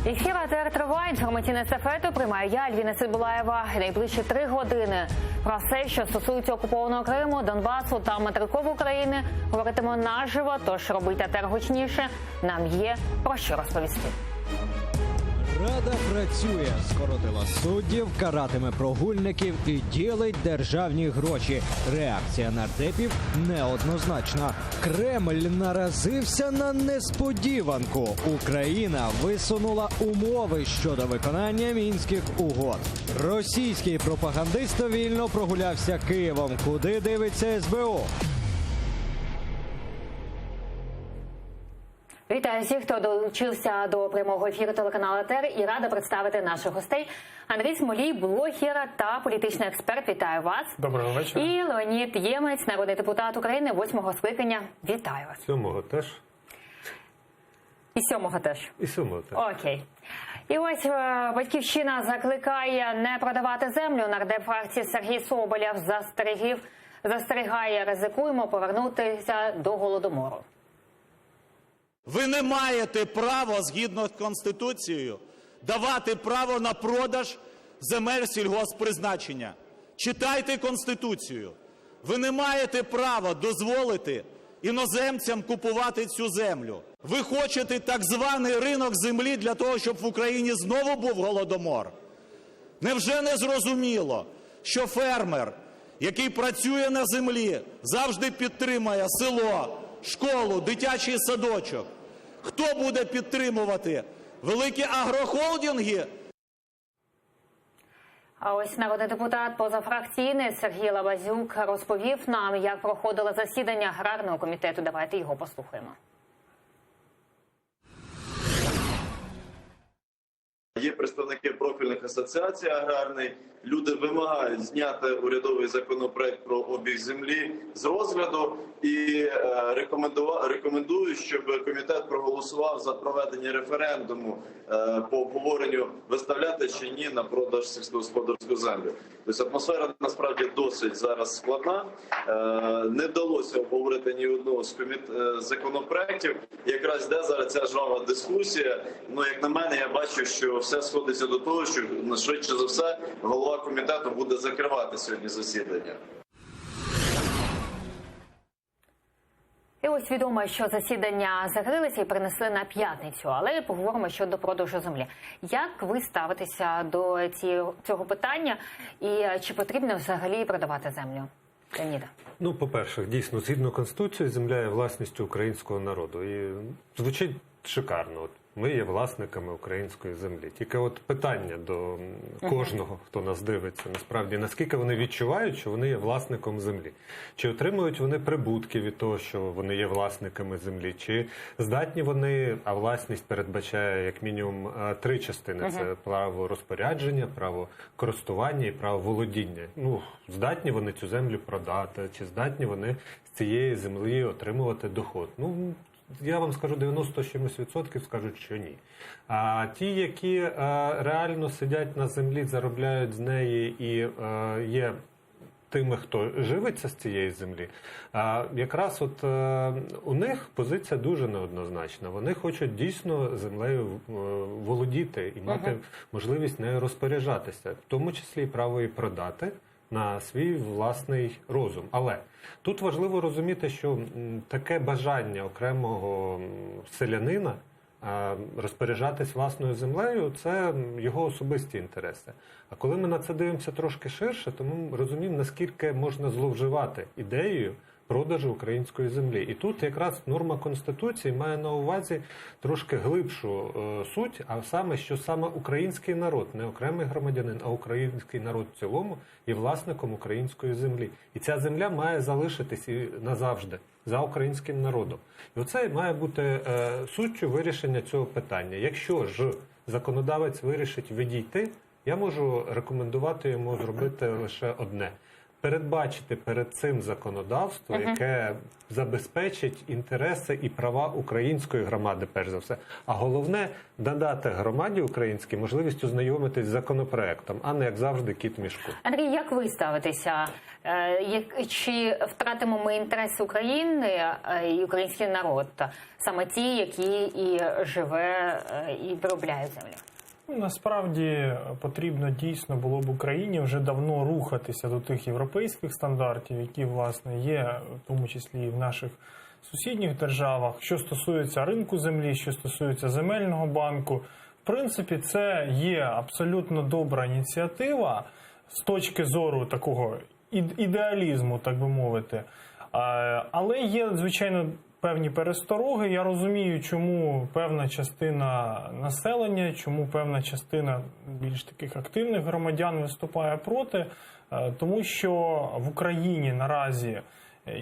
Ефір АТР триває. Інформаційну естафету приймаю я, Альвіна Цибулаєва. Найближчі 3 години про все, що стосується окупованого Криму, Донбасу та материкової України, говоритимо наживо, тож робіть АТР гучніше. Нам є про що розповісти. Рада працює, скоротила суддів, каратиме прогульників і ділить державні гроші. Реакція нардепів неоднозначна. Кремль наразився на несподіванку. Україна висунула умови щодо виконання мінських угод. Російський пропагандист вільно прогулявся Києвом. Куди дивиться СБУ? Вітаю всіх, хто долучився до прямого ефіру телеканалу АТР, і рада представити наших гостей. Андрій Смолій, блогер та політичний експерт. Вітаю вас. Доброго вечора. І Леонід Ємець, народний депутат України 8-го скликання. Вітаю вас. 7-го теж. І 7-го теж. І 7-го теж. Окей. І ось Батьківщина закликає не продавати землю. Нардеп фракції Сергій Соболєв застерігає, ризикуємо повернутися до Голодомору. Ви не маєте права, згідно з Конституцією, давати право на продаж земель сільгосппризначення. Читайте Конституцію. Ви не маєте права дозволити іноземцям купувати цю землю. Ви хочете так званий ринок землі для того, щоб в Україні знову був Голодомор? Невже не зрозуміло, що фермер, який працює на землі, завжди підтримує село, школу, дитячий садочок? Хто буде підтримувати? Великі агрохолдинги? А ось народний депутат позафракційний Сергій Лабазюк розповів нам, як проходило засідання аграрного комітету. Давайте його послухаємо. Є представники профільних асоціацій аграрних. Люди вимагають зняти урядовий законопроект про обіг землі з розгляду і рекомендують, щоб комітет проголосував за проведення референдуму по обговоренню, виставляти чи ні на продаж сільськогосподарську землю. Тобто атмосфера насправді досить зараз складна. Не вдалося обговорити ні одного з законопроектів. Якраз йде зараз ця жвава дискусія. Ну, як на мене, я бачу, що все сходиться до того, що швидше за все голова комітету буде закривати сьогодні засідання. І ось відомо, що засідання закрилися і перенесли на п'ятницю, але поговоримо щодо продажу землі. Як ви ставитеся до цього питання і чи потрібно взагалі продавати землю? Леоніда. Ну, по-перше, дійсно, згідно Конституції, земля є власністю українського народу. І звучить шикарно. От ми є власниками української землі. Тільки от питання до кожного, хто нас дивиться, насправді, наскільки вони відчувають, що вони є власником землі? Чи отримують вони прибутки від того, що вони є власниками землі? Чи здатні вони, а власність передбачає як мінімум 3 частини. Це право розпорядження, право користування і право володіння. Ну, здатні вони цю землю продати? Чи здатні вони з цієї землі отримувати доход? Ну, я вам скажу, 90% скажуть, що ні. А ті, які реально сидять на землі, заробляють з неї і є тими, хто живиться з цієї землі, якраз от у них позиція дуже неоднозначна. Вони хочуть дійсно землею володіти і мати можливість нею розпоряджатися, в тому числі і право її продати на свій власний розум. Але тут важливо розуміти, що таке бажання окремого селянина розпоряджатись власною землею – це його особисті інтереси. А коли ми на це дивимося трошки ширше, то ми розуміємо, наскільки можна зловживати ідеєю продажу української землі. І тут якраз норма Конституції має на увазі трошки глибшу суть, а саме, що саме український народ, не окремий громадянин, а український народ в цілому є власником української землі. І ця земля має залишитись і назавжди за українським народом. І оце має бути суттю вирішення цього питання. Якщо ж законодавець вирішить відійти, я можу рекомендувати йому зробити лише одне – передбачити перед цим законодавство, яке забезпечить інтереси і права української громади, перш за все. А головне – надати громаді українській можливість ознайомитись з законопроектом, а не, як завжди, кіт в мішку. Андрій, як ви ставитеся? Чи втратимо ми інтереси України і український народ, саме ті, які і живе, і виробляє землю? Насправді потрібно дійсно було б Україні вже давно рухатися до тих європейських стандартів, які, власне, є, в тому числі і в наших сусідніх державах. Що стосується ринку землі, що стосується земельного банку, в принципі, це є абсолютно добра ініціатива з точки зору такого ідеалізму, так би мовити. Але є, звичайно, певні перестороги. Я розумію, чому певна частина населення, чому певна частина більш таких активних громадян виступає проти, тому що в Україні наразі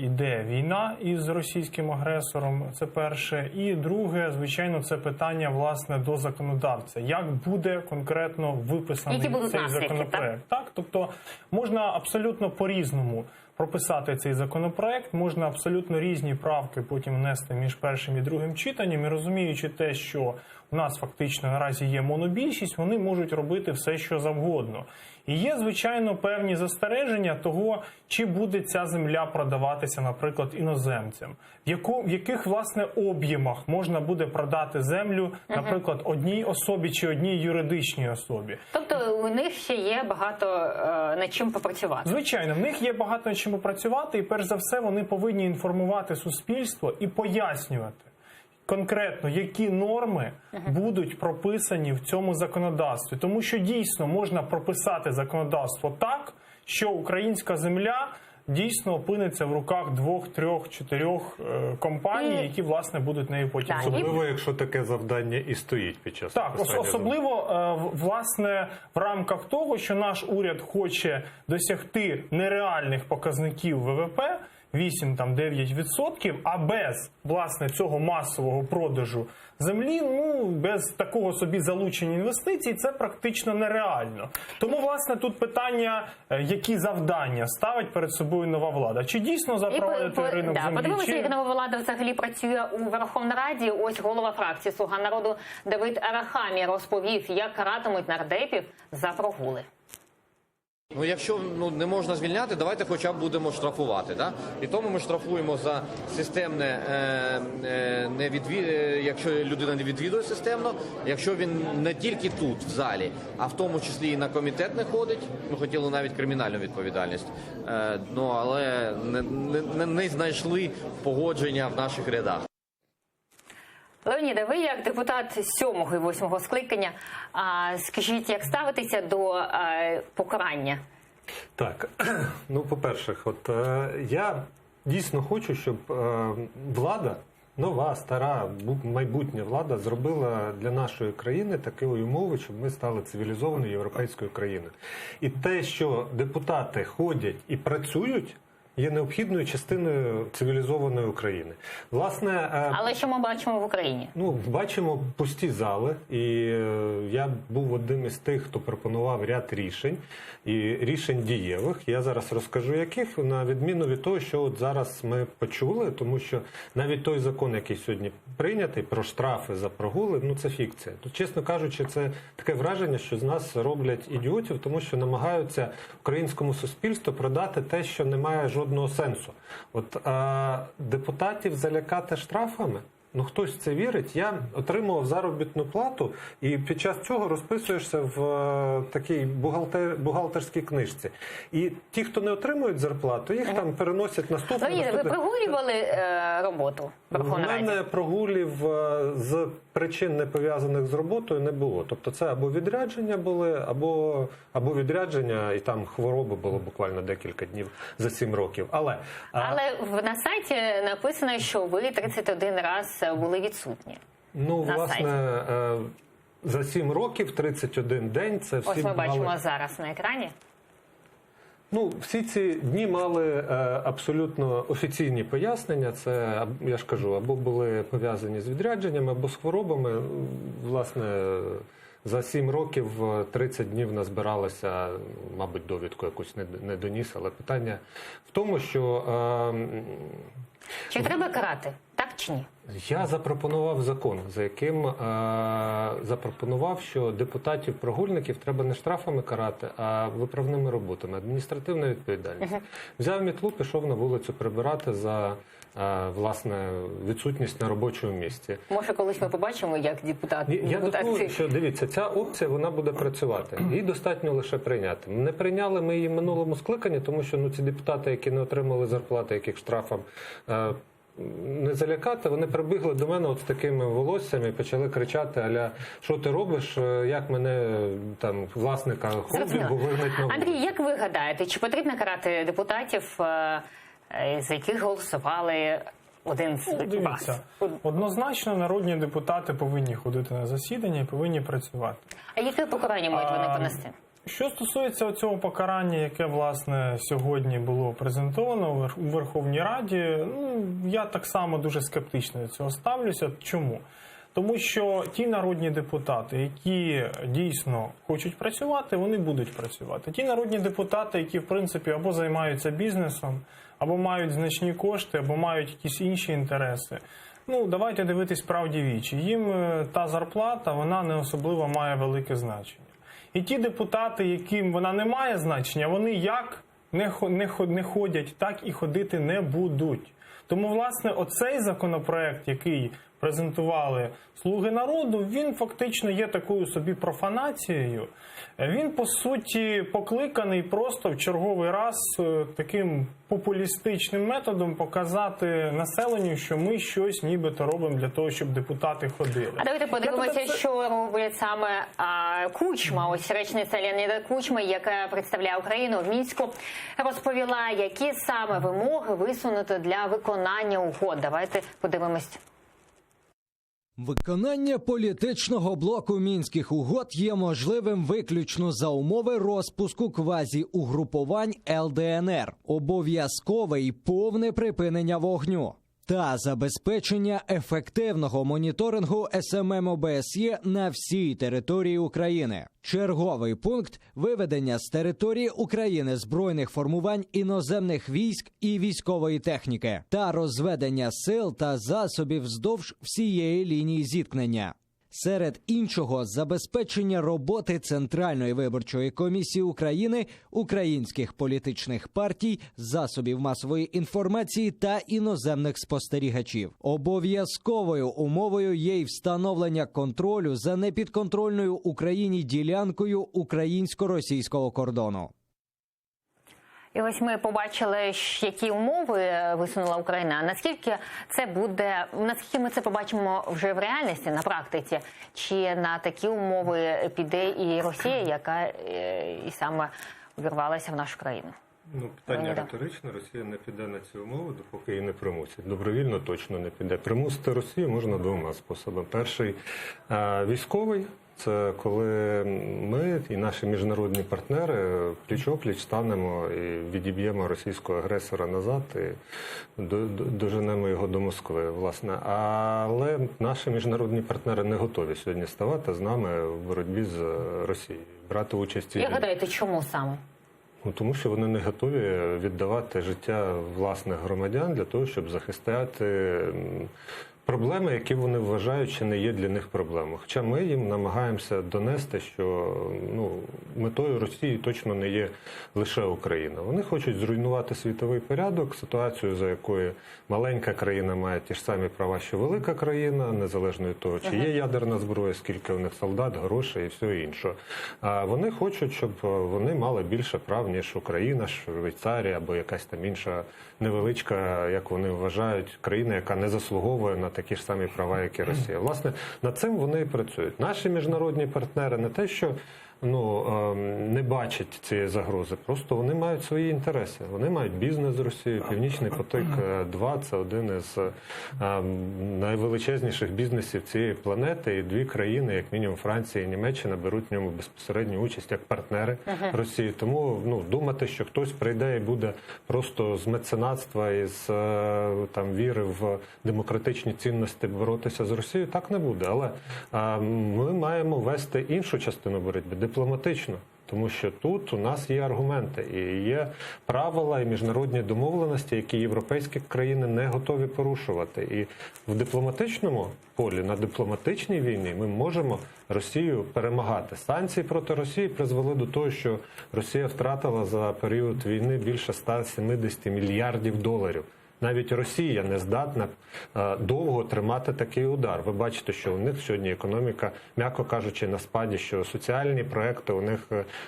іде війна із російським агресором, це перше. І друге, звичайно, це питання, власне, до законодавця. Як буде конкретно виписаний цей законопроект? Так, тобто можна абсолютно по-різному прописати цей законопроект, можна абсолютно різні правки потім внести між першим і другим читанням, і розуміючи те, що у нас фактично наразі є монобільшість, вони можуть робити все, що завгодно. І є, звичайно, певні застереження того, чи буде ця земля продаватися, наприклад, іноземцям. В яких, власне, об'ємах можна буде продати землю, наприклад, одній особі чи одній юридичній особі. Тобто у них ще є багато над чим попрацювати? Звичайно, в них є багато над чим попрацювати, і перш за все вони повинні інформувати суспільство і пояснювати конкретно, які норми будуть прописані в цьому законодавстві. Тому що дійсно можна прописати законодавство так, що українська земля дійсно опиниться в руках 2, 3, 4 компаній, які, власне, будуть нею потім. Особливо, якщо таке завдання і стоїть під час написання. Так, особливо, власне, в рамках того, що наш уряд хоче досягти нереальних показників ВВП, 8-9%, а без, власне, цього масового продажу землі, без такого собі залучення інвестицій, це практично нереально. Тому, власне, тут питання, які завдання ставить перед собою нова влада. Чи дійсно запровадити ринок землі? Подивимося, як нова влада взагалі працює у Верховній Раді. Ось голова фракції «Слуга народу» Давид Арахамія розповів, як каратимуть нардепів за прогули. Якщо не можна звільняти, давайте хоча б будемо штрафувати. Да? І тому ми штрафуємо за системне, якщо людина не відвідує системно, якщо він не тільки тут, в залі, а в тому числі і на комітет не ходить. Ми хотіли навіть кримінальну відповідальність, але не знайшли погодження в наших рядах. Леоніде, ви як депутат 7-го і 8-го скликання, скажіть, як ставитеся до покарання? Так, по-перше, я дійсно хочу, щоб влада, нова, стара, майбутня влада зробила для нашої країни такі умови, щоб ми стали цивілізованою європейською країною. І те, що депутати ходять і працюють, є необхідною частиною цивілізованої України. Власне, але що ми бачимо в Україні? Бачимо пусті зали, і я був одним із тих, хто пропонував ряд рішень, і рішень дієвих. Я зараз розкажу, яких, на відміну від того, що от зараз ми почули, тому що навіть той закон, який сьогодні прийнятий, про штрафи за прогули, це фікція. Тут, чесно кажучи, це таке враження, що з нас роблять ідіотів, тому що намагаються українському суспільству продати те, що не має жодного сенсу. Депутатів залякати штрафами? Хтось в це вірить. Я отримував заробітну плату і під час цього розписуєшся в такій бухгалтерській книжці. І ті, хто не отримують зарплату, їх там переносять наступне. Ви прогулювали роботу в Верховній Раді? У мене прогулів з причин, не пов'язаних з роботою, не було. Тобто це або відрядження були, або відрядження, і там хвороби було буквально декілька днів за 7 років. Але на сайті написано, що ви 31 раз були відсутні. Власне, за 7 років, 31 день, це всі Ось ми бачимо зараз на екрані. Всі ці дні мали абсолютно офіційні пояснення. Це, я ж кажу, або були пов'язані з відрядженнями, або з хворобами. Власне, За 7 років 30 днів назбиралося, мабуть, довідку якусь не доніс, але питання в тому, що Чи треба карати, так чи ні? я запропонував закон, за яким запропонував, що депутатів-прогульників треба не штрафами карати, а виправними роботами, адміністративна відповідальність. Взяв мітлу, пішов на вулицю прибирати за власне відсутність на робочому місці. Може, колись ми побачимо, як Я думаю, що дивіться, ця опція вона буде працювати. Її достатньо лише прийняти. Не прийняли ми її в минулому скликанні, тому що ці депутати, які не отримали зарплати, яких штрафом не залякати, вони прибігли до мене от з такими волоссями і почали кричати: аля, що ти робиш, як мене там власника холдингу вигнать на вулицю. Андрій, як ви гадаєте, чи потрібно карати депутатів, за яких голосували один з вас? Дивіться, однозначно народні депутати повинні ходити на засідання і повинні працювати. А яке покарання мають вони понести? Що стосується цього покарання, яке, власне, сьогодні було презентовано у Верховній Раді, я так само дуже скептично до цього ставлюся. Чому? Тому що ті народні депутати, які дійсно хочуть працювати, вони будуть працювати. Ті народні депутати, які, в принципі, або займаються бізнесом, або мають значні кошти, або мають якісь інші інтереси. Давайте дивитись правді в очі. Їм та зарплата, вона не особливо має велике значення. І ті депутати, яким вона не має значення, вони як не ходять, так і ходити не будуть. Тому, власне, оцей законопроект, який презентували «Слуги народу», він фактично є такою собі профанацією. Він, по суті, покликаний просто в черговий раз таким популістичним методом показати населенню, що ми щось нібито робимо для того, щоб депутати ходили. А давайте подивимося, що роблять саме Кучма. Ось речниця Леоніда Кучма, яка представляє Україну в Мінську, розповіла, які саме вимоги висунути для виконання угод. Давайте подивимось. Виконання політичного блоку Мінських угод є можливим виключно за умови розпуску квазі-угрупувань ЛДНР, обов'язкове і повне припинення вогню та забезпечення ефективного моніторингу СММ ОБСЄ на всій території України. Черговий пункт – виведення з території України збройних формувань іноземних військ і військової техніки та розведення сил та засобів вздовж всієї лінії зіткнення. Серед іншого, забезпечення роботи Центральної виборчої комісії України, українських політичних партій, засобів масової інформації та іноземних спостерігачів. Обов'язковою умовою є й встановлення контролю за непідконтрольною Україні ділянкою українсько-російського кордону. І ось ми побачили, які умови висунула Україна. Наскільки ми це побачимо вже в реальності, на практиці? Чи на такі умови піде і Росія, яка і саме увірвалася в нашу країну? Питання риторичне. Росія не піде на ці умови, допоки її не примусять. Добровільно точно не піде. Примусити Росію можна двома способами. Перший – військовий. Це коли ми і наші міжнародні партнери пліч-опліч станемо і відіб'ємо російського агресора назад і доженемо його до Москви, власне. Але наші міжнародні партнери не готові сьогодні ставати з нами в боротьбі з Росією, брати участь. Як гадаєте, чому саме? Тому що вони не готові віддавати життя власних громадян для того, щоб захистити проблеми, які вони вважають, що не є для них проблемою. Хоча ми їм намагаємося донести, що метою Росії точно не є лише Україна. Вони хочуть зруйнувати світовий порядок, ситуацію, за якою маленька країна має ті ж самі права, що велика країна, незалежно від того, чи є ядерна зброя, скільки у них солдат, грошей і все інше. А вони хочуть, щоб вони мали більше прав, ніж Україна, Швейцарія або якась там інша невеличка, як вони вважають, країна, яка не заслуговує на такі ж самі права, як і Росія. Власне, над цим вони і працюють. Наші міжнародні партнери не те, що не бачать цієї загрози. Просто вони мають свої інтереси. Вони мають бізнес з Росією. Північний потік-2 – це один із найвеличезніших бізнесів цієї планети. І дві країни, як мінімум Франція і Німеччина, беруть в ньому безпосередню участь як партнери Росії. Тому думати, що хтось прийде і буде просто з меценатства і з віри в демократичні цінності боротися з Росією, так не буде. Але ми маємо вести іншу частину боротьби, дипломатично. Тому що тут у нас є аргументи і є правила і міжнародні домовленості, які європейські країни не готові порушувати. І в дипломатичному полі, на дипломатичній війні ми можемо Росію перемагати. Санкції проти Росії призвели до того, що Росія втратила за період війни більше 170 мільярдів доларів. Навіть Росія не здатна довго тримати такий удар. Ви бачите, що у них сьогодні економіка, м'яко кажучи, на спаді, що соціальні проекти у них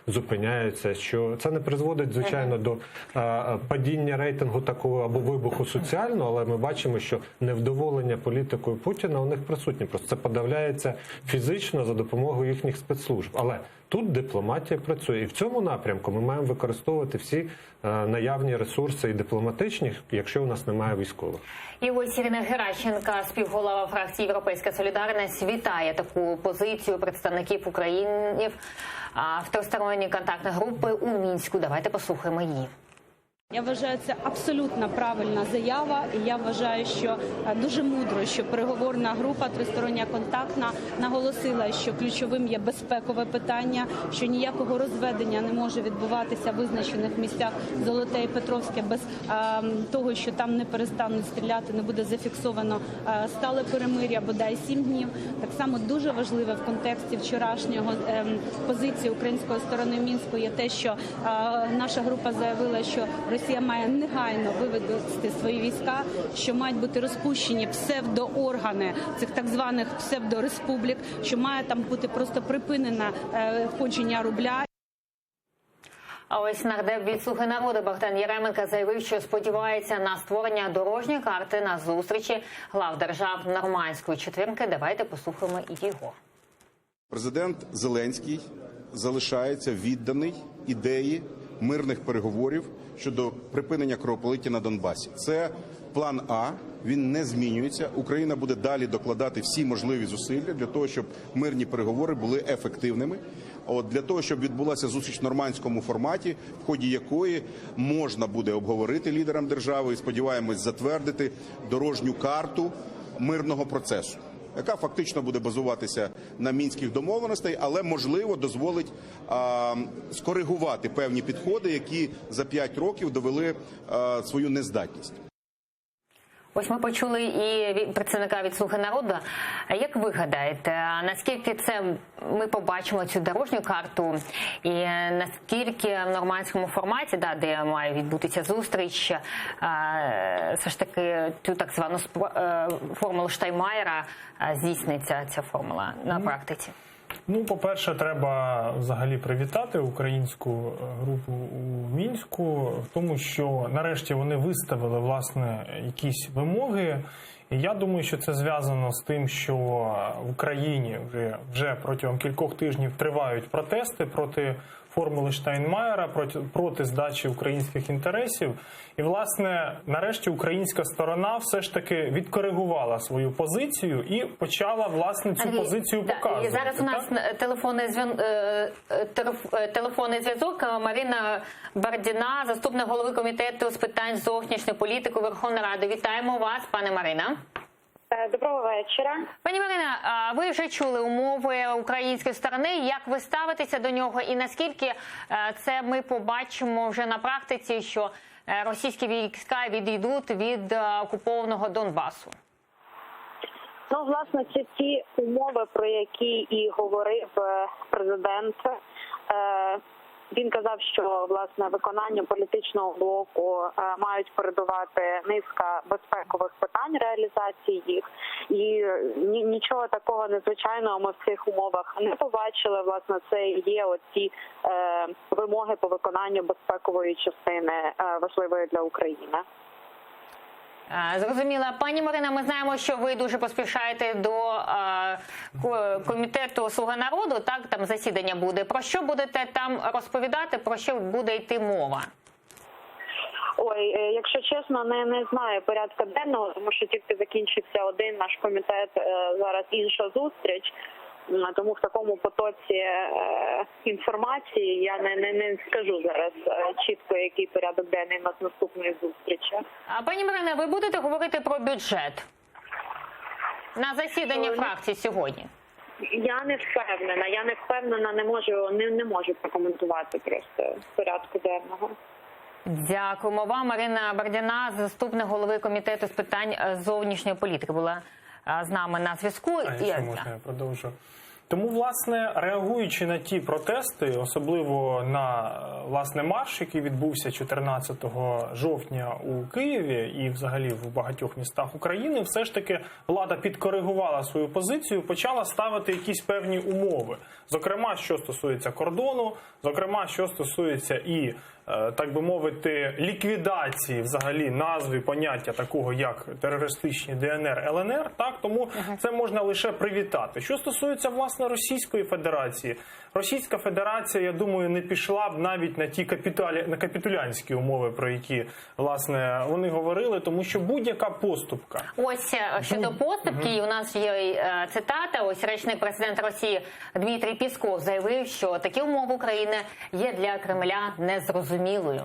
зупиняються, що це не призводить, звичайно, до падіння рейтингу такого або вибуху соціального, але ми бачимо, що невдоволення політикою Путіна у них присутнє. Просто це подавляється фізично за допомогою їхніх спецслужб. Але тут дипломатія працює. І в цьому напрямку ми маємо використовувати всі наявні ресурси і дипломатичні, якщо у нас немає військових. І ось Ірина Геращенка, співголова фракції «Європейська солідарність», вітає таку позицію представників України в тристоронній контактної групи у Мінську. Давайте послухаємо її. Я вважаю, це абсолютно правильна заява, і я вважаю, що дуже мудро, що переговорна група тристороння контактна наголосила, що ключовим є безпекове питання, що ніякого розведення не може відбуватися в визначених місцях Золоте і Петровське без того, що там не перестануть стріляти, не буде зафіксовано стале перемир'я, бодай 7 днів. Так само дуже важливе в контексті вчорашнього позиції української сторони Мінську є те, що наша група заявила, що Росія має негайно вивести свої війська, що мають бути розпущені псевдооргани цих так званих псевдореспублік, що має там бути просто припинено входження рубля. А ось нардеп від «Слуги народу» Богдан Яременко заявив, що сподівається на створення дорожньої карти на зустрічі глав держав Нормандської четвірки. Давайте послухаємо і його. Президент Зеленський залишається відданий ідеї мирних переговорів щодо припинення кровопролиття на Донбасі. Це план А, він не змінюється. Україна буде далі докладати всі можливі зусилля для того, щоб мирні переговори були ефективними. Для того, щоб відбулася зустріч в нормандському форматі, в ході якої можна буде обговорити лідерам держави і, сподіваємось, затвердити дорожню карту мирного процесу, яка фактично буде базуватися на мінських домовленостей, але, можливо, дозволить скоригувати певні підходи, які за 5 років довели свою нездатність. Ось ми почули і представника від «Слуги народу». Як ви гадаєте, наскільки це ми побачимо цю дорожню карту і наскільки в нормандському форматі, де має відбутися зустріч, все ж таки цю так звану формулу Штайнмаєра здійсниться ця формула на практиці? По-перше, треба взагалі привітати українську групу у Мінську в тому, що нарешті вони виставили, власне, якісь вимоги. І я думаю, що це зв'язано з тим, що в Україні вже протягом кількох тижнів тривають протести проти формули Штайнмаєра, проти здачі українських інтересів. І, власне, нарешті українська сторона все ж таки відкоригувала свою позицію і почала, власне, цю позицію показувати. Зараз у нас телефонний зв'язок. Марина Бардіна, заступник голови комітету з питань зовнішньої політики Верховної Ради. Вітаємо вас, пане Марина. Доброго вечора. Пані Марина, ви вже чули умови української сторони. Як ви ставитеся до нього і наскільки це ми побачимо вже на практиці, що російські війська відійдуть від окупованого Донбасу? Власне, це ті умови, про які і говорив президент. Він казав, що, власне, виконання політичного блоку мають передувати низка безпекових питань реалізації їх. І нічого такого незвичайного ми в цих умовах не побачили. Власне, це є оці вимоги по виконанню безпекової частини важливої для України. Андрій, і зараз у нас на телефонний зв'язок Марина Бардіна, заступник голови комітету з питань зовнішньої політики Верховної Ради. Вітаємо вас, пане Марина. Доброго вечора. Пані Марина, ви вже чули умови української сторони. Як ви ставитеся до нього і наскільки це ми побачимо вже на практиці, що російські війська відійдуть від окупованого Донбасу? Ну, власне, Зрозуміла. Пані Марина, ми знаємо, що ви дуже поспішаєте до комітету «Слуга народу», так, там засідання буде. Про що будете там розповідати, про що буде йти мова? Ой, якщо чесно, не знаю порядку денного, тому що тільки закінчився один наш комітет, зараз інша зустріч. Тому в такому потоці інформації я не скажу зараз чітко, який порядок денний у нас наступної зустрічі. Пані Марина, ви будете говорити про бюджет на засіданні фракції сьогодні? Я не впевнена, не можу прокоментувати просто порядку денного. Дякуємо вам. Марина Бардіна, заступник голови комітету з питань зовнішньої політики, була з нами на зв'язку. Якщо можна, я продовжу. Тому, власне, реагуючи на ті протести, особливо на, власне, марш, який відбувся 14 жовтня у Києві і взагалі в багатьох містах України, все ж таки влада підкоригувала свою позицію, почала ставити якісь певні умови. Зокрема, що стосується кордону, зокрема, що стосується і, так би мовити, ліквідації взагалі назви, поняття такого, як терористичні ДНР, ЛНР, так, тому це можна лише привітати. Що стосується, власне, Російської Федерації, Російська Федерація, я думаю, не пішла б навіть на ті капітулянські умови, про які, власне, вони говорили, тому що будь-яка поступка. Ось щодо поступки, у нас є цитата, ось речник президента Росії Дмитрій Пісков заявив, що такі умови України є для Кремля незрозумілою.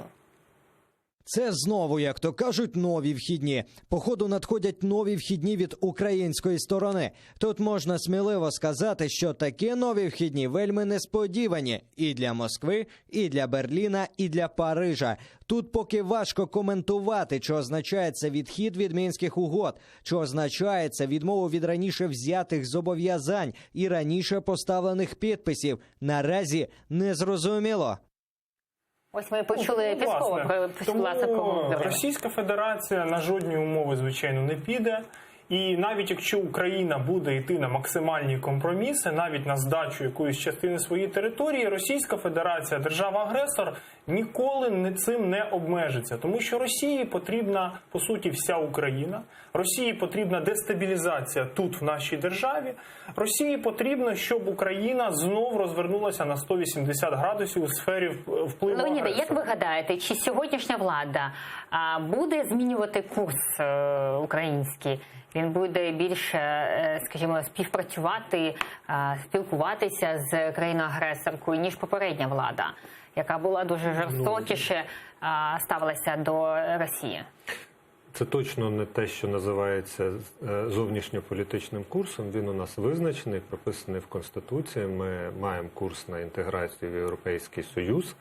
Це знову, як то кажуть, нові вхідні. Походу надходять нові вхідні від української сторони. Тут можна сміливо сказати, що такі нові вхідні вельми несподівані і для Москви, і для Берліна, і для Парижа. Тут поки важко коментувати, що означає це відхід від Мінських угод, що означає це відмову від раніше взятих зобов'язань і раніше поставлених підписів. Наразі незрозуміло. Ось ми почули Піскова. Тому Російська Федерація на жодні умови, звичайно, не піде. І навіть якщо Україна буде йти на максимальні компроміси, навіть на здачу якоїсь частини своєї території, Російська Федерація, держава-агресор, ніколи цим не обмежиться. Тому що Росії потрібна, по суті, вся Україна. Росії потрібна дестабілізація тут, в нашій державі. Росії потрібно, щоб Україна знов розвернулася на 180 градусів у сфері впливу Леоніде, агресора. як ви гадаєте, чи сьогоднішня влада буде змінювати курс український? Він буде більше, скажімо, співпрацювати, спілкуватися з країною-агресоркою, ніж попередня влада, яка була дуже жорстокіше ставилася до Росії? Це точно не те, що називається зовнішньополітичним курсом. Він у нас визначений, прописаний в Конституції. Ми маємо курс на інтеграцію в Європейський Союз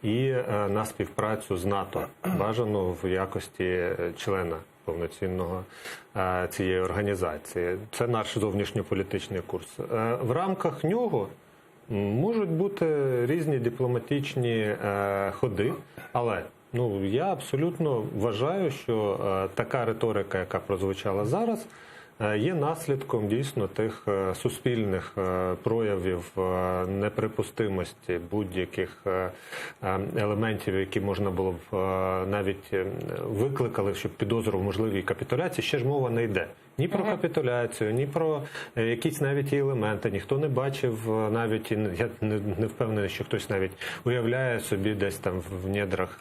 і на співпрацю з НАТО, бажано в якості члена повноцінного цієї організації. Це наш зовнішньополітичний курс. В рамках нього можуть бути різні дипломатичні ходи, але я абсолютно вважаю, що така риторика, яка прозвучала зараз, є наслідком дійсно тих суспільних проявів неприпустимості будь-яких елементів, які можна було б навіть викликали, щоб підозру в можливій капітуляції. Ще ж мова не йде. Ні про капітуляцію, ні про якісь навіть елементи. Ніхто не бачив навіть, я не впевнений, що хтось навіть уявляє собі десь там в недрах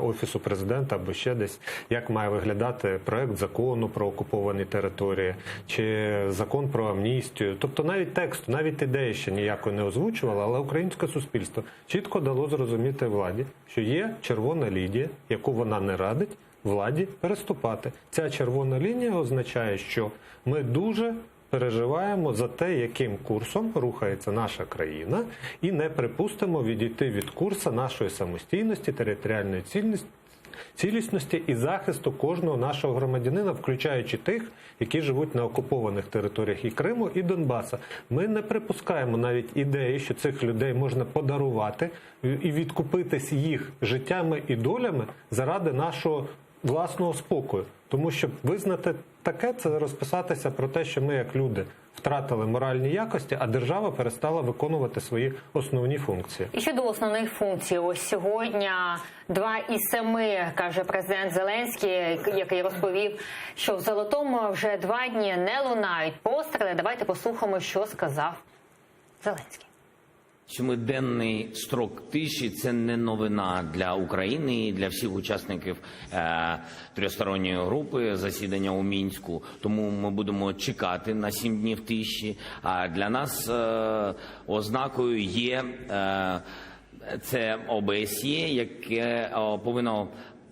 Офісу Президента або ще десь, як має виглядати проект закону про окуповані території, чи закон про амністію. Тобто навіть тексту, навіть ідеї ще ніякої не озвучувало, але українське суспільство чітко дало зрозуміти владі, що є червона лінія, яку вона не радить владі переступати. Ця червона лінія означає, що ми дуже переживаємо за те, яким курсом рухається наша країна, і не припустимо відійти від курсу нашої самостійності, територіальної цілісності і захисту кожного нашого громадянина, включаючи тих, які живуть на окупованих територіях і Криму, і Донбаса. Ми не припускаємо навіть ідеї, що цих людей можна подарувати і відкупитись їх життями і долями заради нашого власного спокою. Тому що визнати таке – це розписатися про те, що ми як люди втратили моральні якості, а держава перестала виконувати свої основні функції. І щодо основних функцій, ось сьогодні 2 із 7, каже президент Зеленський, який розповів, що в Золотому вже 2 дні не лунають постріли. Давайте послухаємо, що сказав Зеленський. 7-денний строк тиші – це не новина для України і для всіх учасників тристоронньої групи засідання у Мінську. Тому ми будемо чекати на 7 днів тиші. А для нас ознакою є це ОБСЄ, яке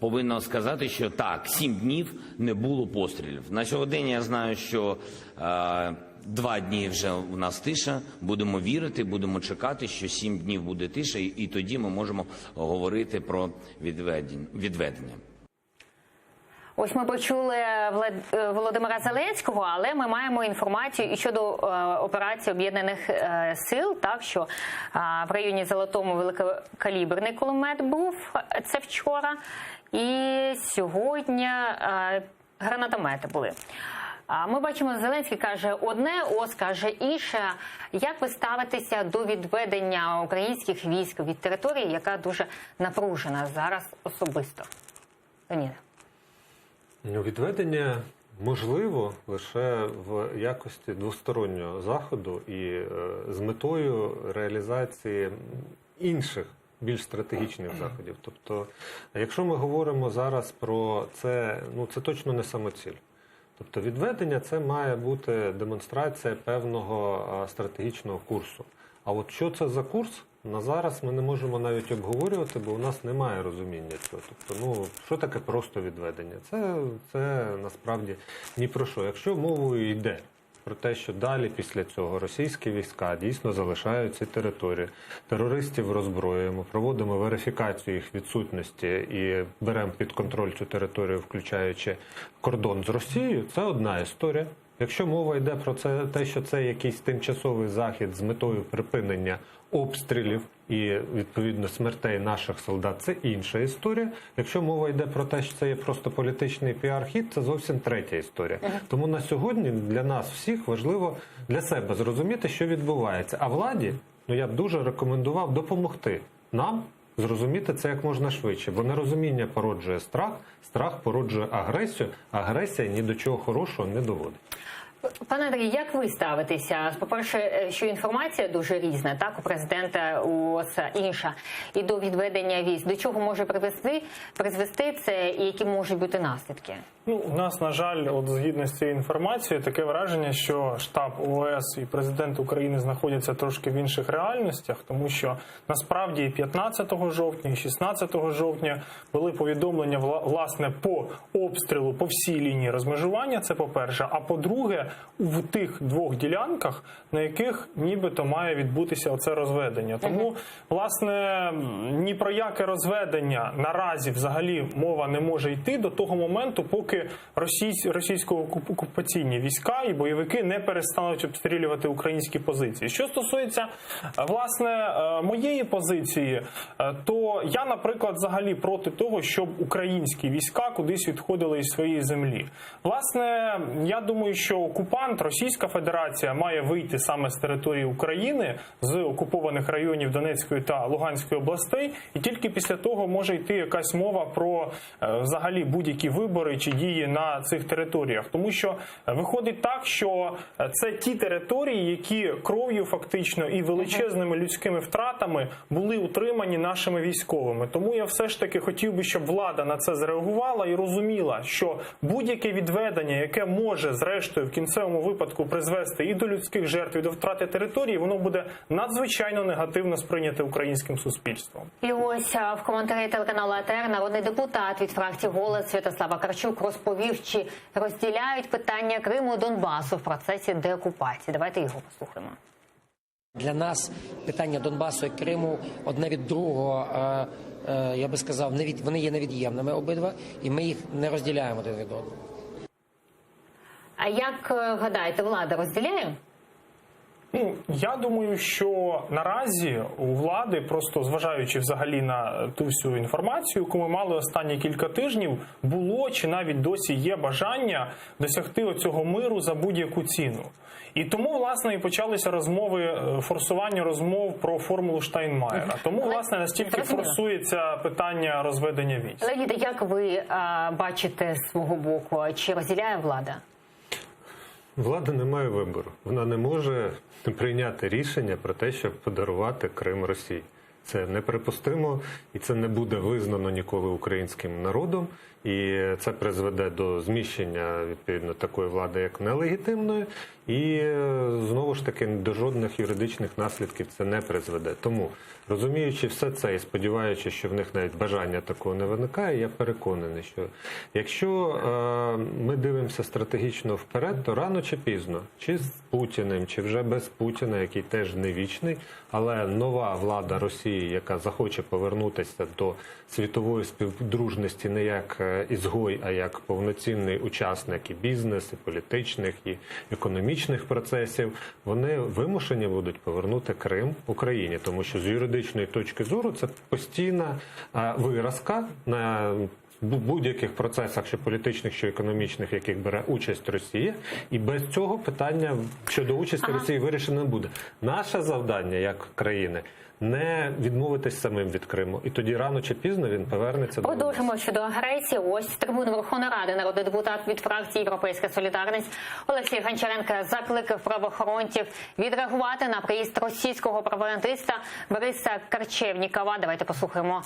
повинно сказати, що так, 7 днів не було пострілів. На сьогодні я знаю, що 2 дні вже у нас тиша, будемо вірити, будемо чекати, що 7 днів буде тиша, і тоді ми можемо говорити про відведення. Ось ми почули Володимира Зеленського, але ми маємо інформацію і щодо операції Об'єднаних сил, так, що в районі Золотому великокаліберний кулемет був, це вчора, і сьогодні гранатомети були. Ми бачимо, Зеленський каже одне, ООС каже інше. Як ви ставитеся до відведення українських військ від території, яка дуже напружена зараз особисто? Леоніде. Відведення можливо лише в якості двостороннього заходу і з метою реалізації інших, більш стратегічних заходів. Тобто, якщо ми говоримо зараз про це, це точно не самоціль. Тобто відведення – це має бути демонстрація певного стратегічного курсу. А от що це за курс, на зараз ми не можемо навіть обговорювати, бо у нас немає розуміння цього. Тобто, що таке просто відведення? Це насправді ні про що. Якщо мовою йде про те, що далі після цього російські війська дійсно залишають ці території, терористів роззброюємо, проводимо верифікацію їх відсутності і беремо під контроль цю територію, включаючи кордон з Росією, це одна історія. Якщо мова йде про те, що це якийсь тимчасовий захід з метою припинення обстрілів і, відповідно, смертей наших солдат, це інша історія. Якщо мова йде про те, що це є просто політичний піар-хід, це зовсім третя історія. Тому на сьогодні для нас всіх важливо для себе зрозуміти, що відбувається. А владі, я б дуже рекомендував допомогти нам зрозуміти це як можна швидше, бо нерозуміння породжує страх, страх породжує агресію, а агресія ні до чого хорошого не доводить. Пане Андрій, як ви ставитеся? По-перше, що інформація дуже різна, так, у президента, у ООС інша, і до відведення військ. До чого може призвести це і які можуть бути наслідки? У нас, на жаль, згідно з цією інформацією, таке враження, що штаб ООС і президент України знаходяться трошки в інших реальностях, тому що насправді і 15 жовтня, і 16 жовтня були повідомлення, власне, по обстрілу по всій лінії розмежування, це по-перше, а по-друге, в тих 2 ділянках, на яких нібито має відбутися оце розведення. Тому, власне, ні про яке розведення наразі взагалі мова не може йти до того моменту, поки російсько-окупаційні війська і бойовики не перестануть обстрілювати українські позиції. Що стосується, власне, моєї позиції, то я, наприклад, взагалі проти того, щоб українські війська кудись відходили із своєї землі. Власне, я думаю, що окупант, Російська Федерація, має вийти саме з території України, з окупованих районів Донецької та Луганської областей, і тільки після того може йти якась мова про взагалі будь-які вибори чи дії на цих територіях. Тому що виходить так, що це ті території, які кров'ю фактично і величезними людськими втратами були утримані нашими військовими. Тому я все ж таки хотів би, щоб влада на це зреагувала і розуміла, що будь-яке відведення, яке може зрештою в кінцевому випадку призвести і до людських жертв, і до втрати території, воно буде надзвичайно негативно сприйняте українським суспільством. І ось в коментарі телеканалу АТR народний депутат від фракції «Голос» Святослав Вакарчук розповів, чи розділяють питання Криму, Донбасу в процесі деокупації. Давайте його послухаємо. Для нас питання Донбасу і Криму одне від другого, я би сказав, вони є невід'ємними обидва, і ми їх не розділяємо один від одного. А як гадаєте, влада розділяє? Я думаю, що наразі у влади, просто зважаючи взагалі на ту всю інформацію, яку ми мали останні кілька тижнів, було чи навіть досі є бажання досягти оцього миру за будь-яку ціну. І тому, власне, і почалися розмови, форсування розмов про формулу Штайнмаєра. Тому, власне, настільки форсується питання розведення військ. Леоніде, як ви бачите з свого боку, чи розділяє влада? Влада не має вибору. Вона не може прийняти рішення про те, щоб подарувати Крим Росії. Це неприпустимо, і це не буде визнано ніколи українським народом. І це призведе до зміщення, відповідно, такої влади, як нелегітимної. І, знову ж таки, до жодних юридичних наслідків це не призведе. Тому, розуміючи все це і сподіваючись, що в них навіть бажання такого не виникає, я переконаний, що якщо ми дивимося стратегічно вперед, то рано чи пізно, чи з Путіним, чи вже без Путіна, який теж не вічний, але нова влада Росії, яка захоче повернутися до світової співдружності не як ізгой, а як повноцінний учасник і бізнес, і політичних, і економічних процесів, вони вимушені будуть повернути Крим Україні, тому що з юридичної точки зору це постійна виразка на будь-яких процесах, що політичних, що економічних, в яких бере участь Росія, і без цього питання щодо участі Росії вирішено не буде. Наше завдання, як країни, не відмовитись самим від Криму. І тоді рано чи пізно він повернеться до нас. Продовжимо щодо агресії. Ось з трибуни Верховної Ради народний депутат від фракції «Європейська солідарність» Олексій Гончаренко закликав правоохоронців відреагувати на приїзд російського пропагандиста Бориса Корчевнікова. Давайте послухаємо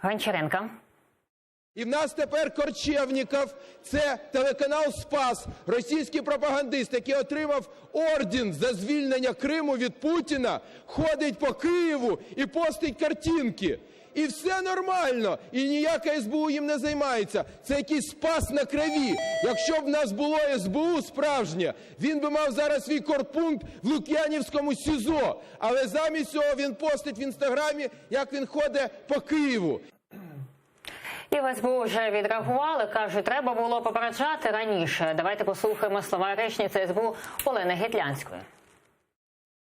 Гончаренка. І в нас тепер Корчевніков – це телеканал «Спас», російський пропагандист, який отримав орден за звільнення Криму від Путіна, ходить по Києву і постить картинки. І все нормально, і ніяка СБУ їм не займається. Це якийсь спас на крові. Якщо б в нас було СБУ справжнє, він би мав зараз свій корпункт в Лук'янівському СІЗО. Але замість цього він постить в Інстаграмі, як він ходить по Києву. І в СБУ вже відреагували, кажуть, треба було попереджати раніше. Давайте послухаємо слова речниці СБУ Олени Гетлянської.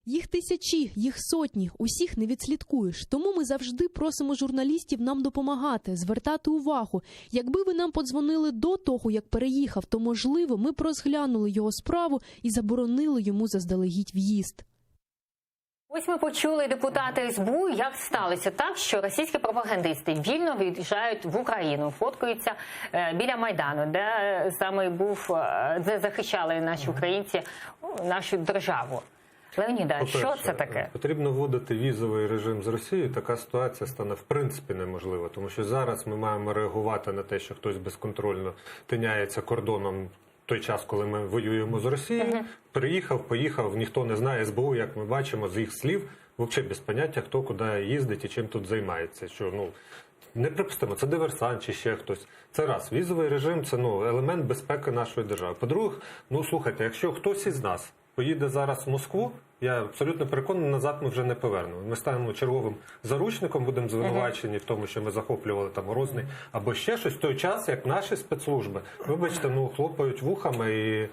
Їх тисячі, їх сотні, усіх не відслідкуєш. Тому ми завжди просимо журналістів нам допомагати, звертати увагу. Якби ви нам подзвонили до того, як переїхав, то, можливо, ми б розглянули його справу і заборонили йому заздалегідь в'їзд. Ось ми почули депутати СБУ, як сталося так, що російські пропагандисти вільно виїжджають в Україну, фоткаються біля Майдану, де саме був, де захищали наші українці нашу державу. Леоніда, що це таке? Потрібно вводити візовий режим з Росією. Така ситуація стане в принципі неможлива, тому що зараз ми маємо реагувати на те, що хтось безконтрольно тиняється кордоном в той час, коли ми воюємо з Росією. Приїхав, поїхав, ніхто не знає. СБУ, як ми бачимо з їх слів, взагалі без поняття, хто куди їздить і чим тут займається. Що, неприпустимо, це диверсант чи ще хтось. Це раз. Візовий режим – це елемент безпеки нашої держави. По-друге, слухайте, якщо хтось із нас поїде зараз в Москву, я абсолютно переконаний, назад ми вже не повернемо. Ми станемо черговим заручником, будемо звинувачені в тому, що ми захоплювали там Грозний або ще щось в той час, як наші спецслужби, вибачте, хлопають вухами і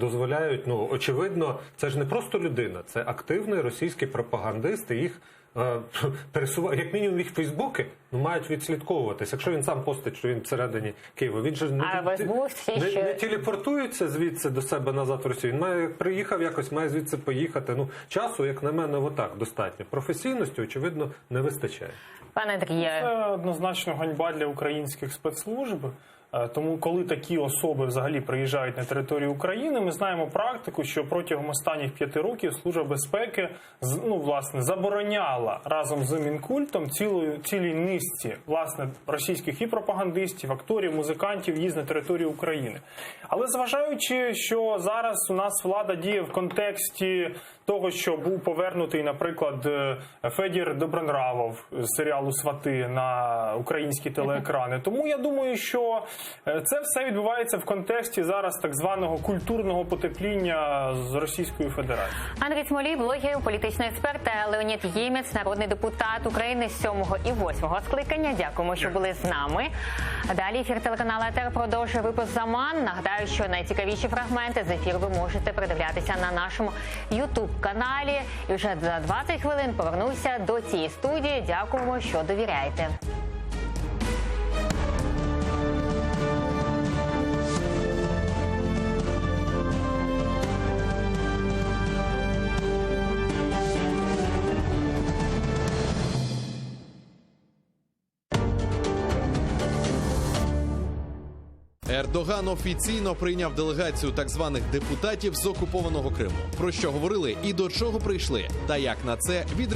дозволяють, очевидно, це ж не просто людина, це активний російський пропагандист, і їх пересувають, як мінімум їх фейсбуки мають відслідковуватись. Якщо він сам постить, що він всередині Києва, він же не телепортується звідси до себе назад в Росію. Він має, приїхав якось, має звідси поїхати. Часу, як на мене, отак достатньо. Професійності, очевидно, не вистачає. Пане Андріє, це однозначно ганьба для українських спецслужб. Тому, коли такі особи взагалі приїжджають на територію України, ми знаємо практику, що протягом останніх 5 років Служба безпеки, власне, забороняла разом з Мінкультом цілій низці, власне, російських і пропагандистів, акторів, музикантів їзд на територію України. Але зважаючи, що зараз у нас влада діє в контексті того, що був повернутий, наприклад, Федір Добронравов з серіалу «Свати» на українські телеекрани. Тому я думаю, що це все відбувається в контексті зараз так званого культурного потепління з Російською Федерацією. Андрій Смолій, блогер, політичний експерт, та Леонід Ємець, народний депутат України 7-го і 8-го скликання. Дякуємо, що були з нами. Далі ефір телеканалу ЕТР продовжує випуск «Заман». Нагадаю, що найцікавіші фрагменти з ефіру ви можете передивлятися на нашому YouTube каналі. І вже за 20 хвилин повернуся до цієї студії. Дякуємо, що довіряєте. Ердоган офіційно прийняв делегацію так званих депутатів з окупованого Криму. Про що говорили і до чого прийшли, та як на це відреагували